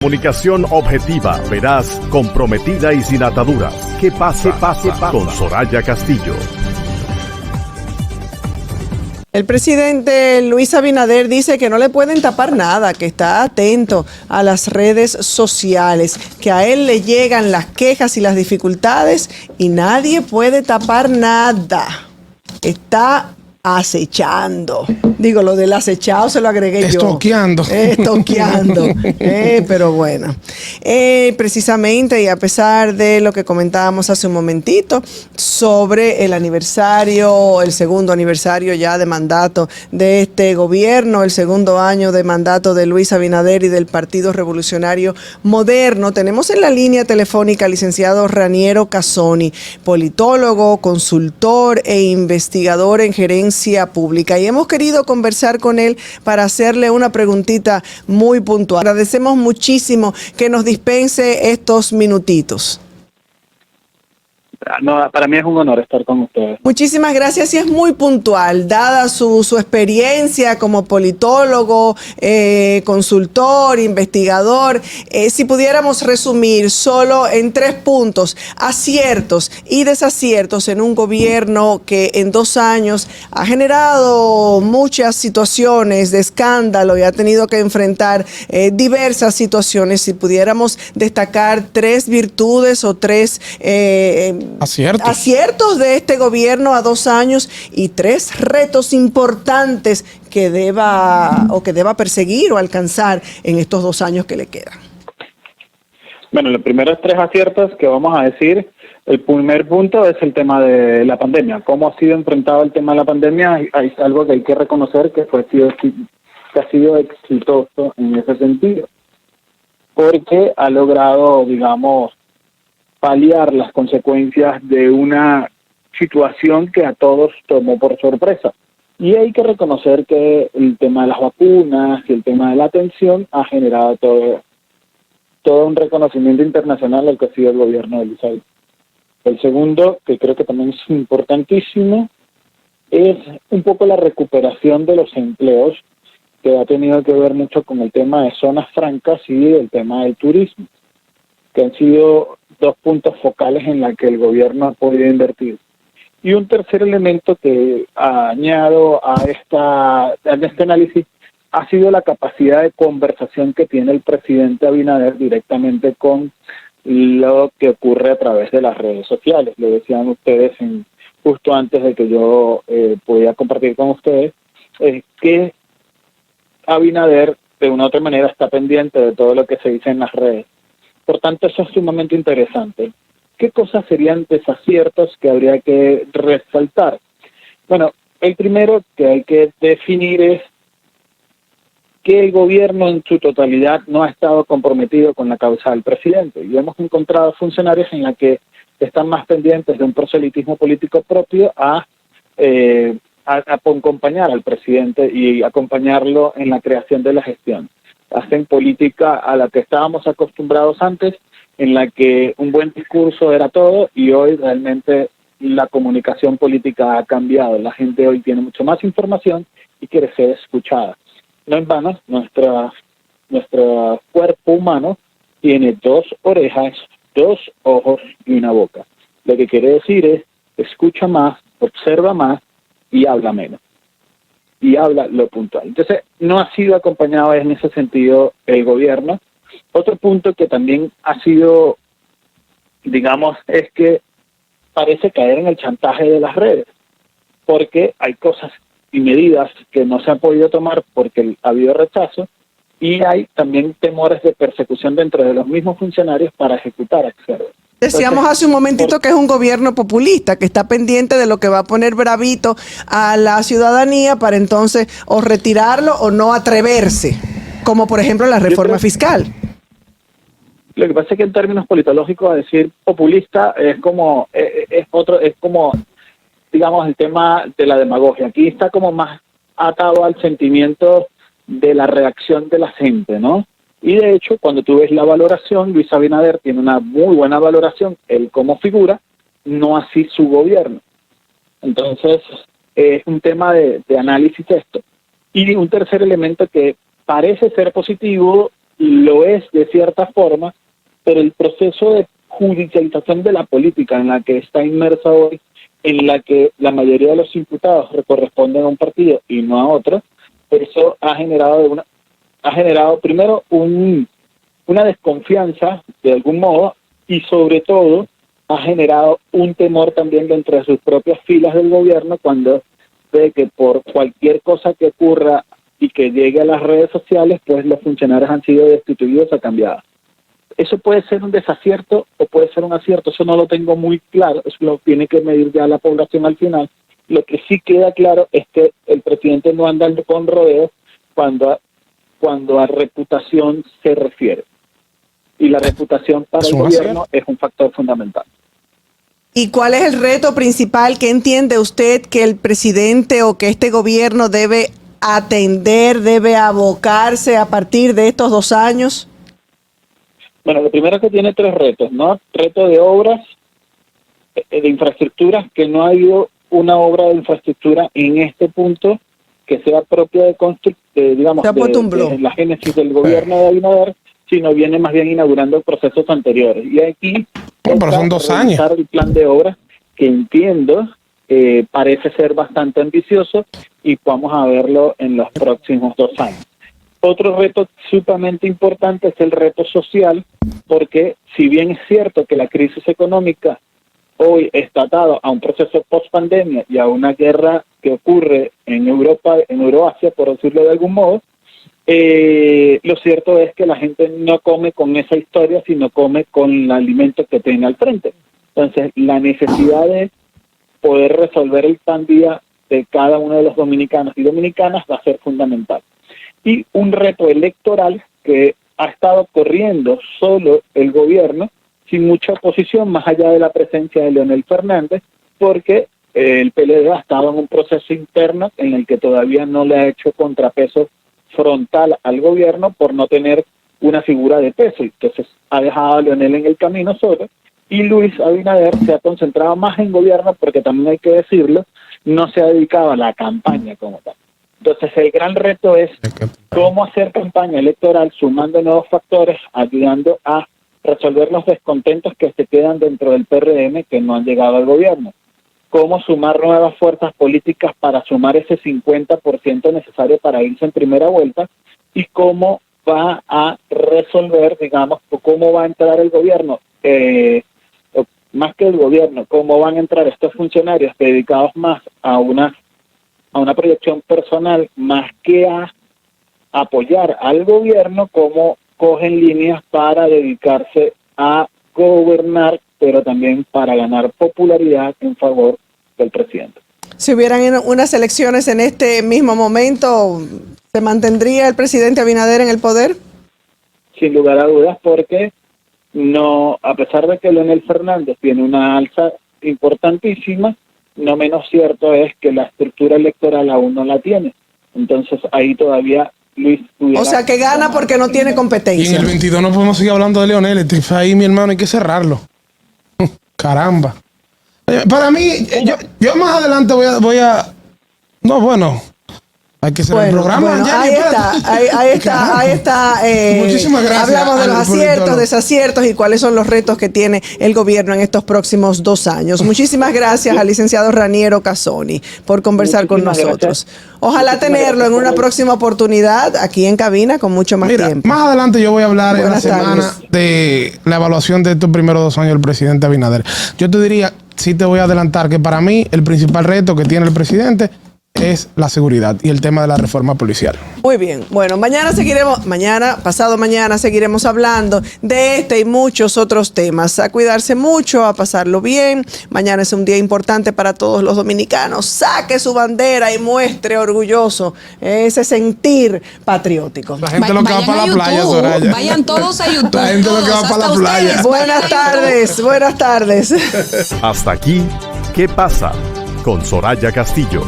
Comunicación objetiva, veraz, comprometida y sin ataduras. ¿Qué pasa? Con Soraya Castillo. El presidente Luis Abinader dice que no le pueden tapar nada, que está atento a las redes sociales, que a él le llegan las quejas y las dificultades y nadie puede tapar nada. Está acechando. Digo, lo del acechado se lo agregué Estoqueando. yo. Estoqueando. Pero bueno. Precisamente, y a pesar de lo que comentábamos hace un momentito sobre el aniversario, el segundo aniversario ya de mandato de este gobierno, el segundo año de mandato de Luis Abinader y del Partido Revolucionario Moderno, tenemos en la línea telefónica al licenciado Raniero Casoni, politólogo, consultor e investigador en gerencia pública, y hemos querido conversar con él para hacerle una preguntita muy puntual. Agradecemos muchísimo que nos dispense estos minutitos. No, para mí es un honor estar con ustedes. Muchísimas gracias, y es muy puntual, dada su experiencia como politólogo, consultor, investigador. Si pudiéramos resumir solo en 3 puntos, aciertos y desaciertos en un gobierno que en 2 años ha generado muchas situaciones de escándalo y ha tenido que enfrentar diversas situaciones. Si pudiéramos destacar 3 virtudes o 3 aciertos de este gobierno a 2 años y 3 retos importantes que deba perseguir o alcanzar en estos 2 años que le quedan. Bueno, los primeros 3 aciertos que vamos a decir, el primer punto es el tema de la pandemia. ¿Cómo ha sido enfrentado el tema de la pandemia? Hay algo que hay que reconocer que ha sido exitoso en ese sentido, porque ha logrado, digamos, paliar las consecuencias de una situación que a todos tomó por sorpresa. Y hay que reconocer que el tema de las vacunas y el tema de la atención ha generado todo un reconocimiento internacional al que ha sido el gobierno de Luis Abinader. El segundo, que creo que también es importantísimo, es un poco la recuperación de los empleos, que ha tenido que ver mucho con el tema de zonas francas y el tema del turismo, que han sido 2 puntos focales en la que el gobierno ha podido invertir. Y un tercer elemento que añado a este análisis ha sido la capacidad de conversación que tiene el presidente Abinader directamente con lo que ocurre a través de las redes sociales. Lo decían ustedes justo antes de que yo pudiera compartir con ustedes, que Abinader de una u otra manera está pendiente de todo lo que se dice en las redes. Por tanto, eso es sumamente interesante. ¿Qué cosas serían desaciertos que habría que resaltar? Bueno, el primero que hay que definir es que el gobierno en su totalidad no ha estado comprometido con la causa del presidente. Y hemos encontrado funcionarios en la que están más pendientes de un proselitismo político propio a acompañar al presidente y acompañarlo en la creación de la gestión. Hacen política a la que estábamos acostumbrados antes, en la que un buen discurso era todo, y hoy realmente la comunicación política ha cambiado. La gente hoy tiene mucho más información y quiere ser escuchada. No en vano, nuestro cuerpo humano tiene 2 orejas, 2 ojos y una boca. Lo que quiere decir es, escucha más, observa más y habla menos. Y habla lo puntual. Entonces, no ha sido acompañado en ese sentido el gobierno. Otro punto que también ha sido, digamos, es que parece caer en el chantaje de las redes, porque hay cosas y medidas que no se han podido tomar porque ha habido rechazo, y hay también temores de persecución dentro de los mismos funcionarios para ejecutar acciones. Decíamos hace un momentito que es un gobierno populista, que está pendiente de lo que va a poner bravito a la ciudadanía para entonces o retirarlo o no atreverse, como por ejemplo la reforma fiscal. Lo que pasa es que en términos politológicos decir populista es como digamos el tema de la demagogia. Aquí está como más atado al sentimiento de la reacción de la gente, ¿no? Y de hecho, cuando tú ves la valoración, Luis Abinader tiene una muy buena valoración, él como figura, no así su gobierno. Entonces, es un tema de análisis esto. Y un tercer elemento que parece ser positivo, lo es de cierta forma, pero el proceso de judicialización de la política en la que está inmersa hoy, en la que la mayoría de los imputados corresponden a un partido y no a otro, eso ha generado primero una desconfianza de algún modo, y sobre todo ha generado un temor también dentro de sus propias filas del gobierno cuando ve que por cualquier cosa que ocurra y que llegue a las redes sociales, pues los funcionarios han sido destituidos o cambiados. Eso puede ser un desacierto o puede ser un acierto, eso no lo tengo muy claro, eso lo tiene que medir ya la población al final. Lo que sí queda claro es que el presidente no anda con rodeos cuando a reputación se refiere. Y la reputación para el gobierno es un factor fundamental. ¿Y cuál es el reto principal que entiende usted que el presidente o que este gobierno debe atender, debe abocarse a partir de estos 2 años? Bueno, lo primero es que tiene 3 retos, ¿no? Reto de obras, de infraestructuras, que no ha habido una obra de infraestructura en este punto que sea propia de la génesis del gobierno de Abinader, sino viene más bien inaugurando procesos anteriores. Y aquí pero son 2 años. El plan de obras, que entiendo parece ser bastante ambicioso, y vamos a verlo en los próximos 2 años. Otro reto sumamente importante es el reto social, porque si bien es cierto que la crisis económica hoy está atado a un proceso post-pandemia y a una guerra que ocurre en Europa, en Euroasia, por decirlo de algún modo, lo cierto es que la gente no come con esa historia, sino come con el alimento que tiene al frente. Entonces, la necesidad de poder resolver el pan día de cada uno de los dominicanos y dominicanas va a ser fundamental. Y un reto electoral que ha estado corriendo solo el gobierno, sin mucha oposición, más allá de la presencia de Leonel Fernández, porque el PLD ha estado en un proceso interno en el que todavía no le ha hecho contrapeso frontal al gobierno por no tener una figura de peso. Entonces ha dejado a Leonel en el camino solo, y Luis Abinader se ha concentrado más en gobierno, porque también hay que decirlo, no se ha dedicado a la campaña como tal. Entonces el gran reto es cómo hacer campaña electoral sumando nuevos factores, ayudando a resolver los descontentos que se quedan dentro del PRM que no han llegado al gobierno. Cómo sumar nuevas fuerzas políticas para sumar ese 50% necesario para irse en primera vuelta, y cómo va a resolver, cómo va a entrar el gobierno, más que el gobierno, cómo van a entrar estos funcionarios dedicados más a una proyección personal, más que a apoyar al gobierno, cómo cogen líneas para dedicarse a gobernar, pero también para ganar popularidad en favor del presidente. Si hubieran unas elecciones en este mismo momento, ¿se mantendría el presidente Abinader en el poder? Sin lugar a dudas, porque no, a pesar de que Leonel Fernández tiene una alza importantísima, no menos cierto es que la estructura electoral aún no la tiene. Entonces ahí todavía Luis pudiera... O sea, que gana porque no tiene competencia. Y en el 22 no podemos seguir hablando de Leonel. Ahí, mi hermano, hay que cerrarlo. Caramba. Para mí, yo más adelante voy a... No, bueno... Hay que cerrar el programa. Bueno, ahí está. Muchísimas gracias. Hablamos de los aciertos, desaciertos y cuáles son los retos que tiene el gobierno en estos próximos 2 años. Muchísimas gracias al licenciado Raniero Casoni por conversar con nosotros. Ojalá tenerlo en una próxima oportunidad aquí en cabina con mucho más tiempo. Más adelante yo voy a hablar en la semana de la evaluación de estos primeros 2 años del presidente Abinader. Yo te diría, sí te voy a adelantar que para mí el principal reto que tiene el presidente es la seguridad y el tema de la reforma policial. Muy bien. Bueno, pasado mañana seguiremos hablando de este y muchos otros temas. A cuidarse mucho, a pasarlo bien. Mañana es un día importante para todos los dominicanos. Saque su bandera y muestre orgulloso ese sentir patriótico. La gente lo que va para la playa, Soraya. Vayan todos a YouTube. La gente lo que va para la playa. Buenas tardes. Hasta aquí, ¿qué pasa? Con Soraya Castillo.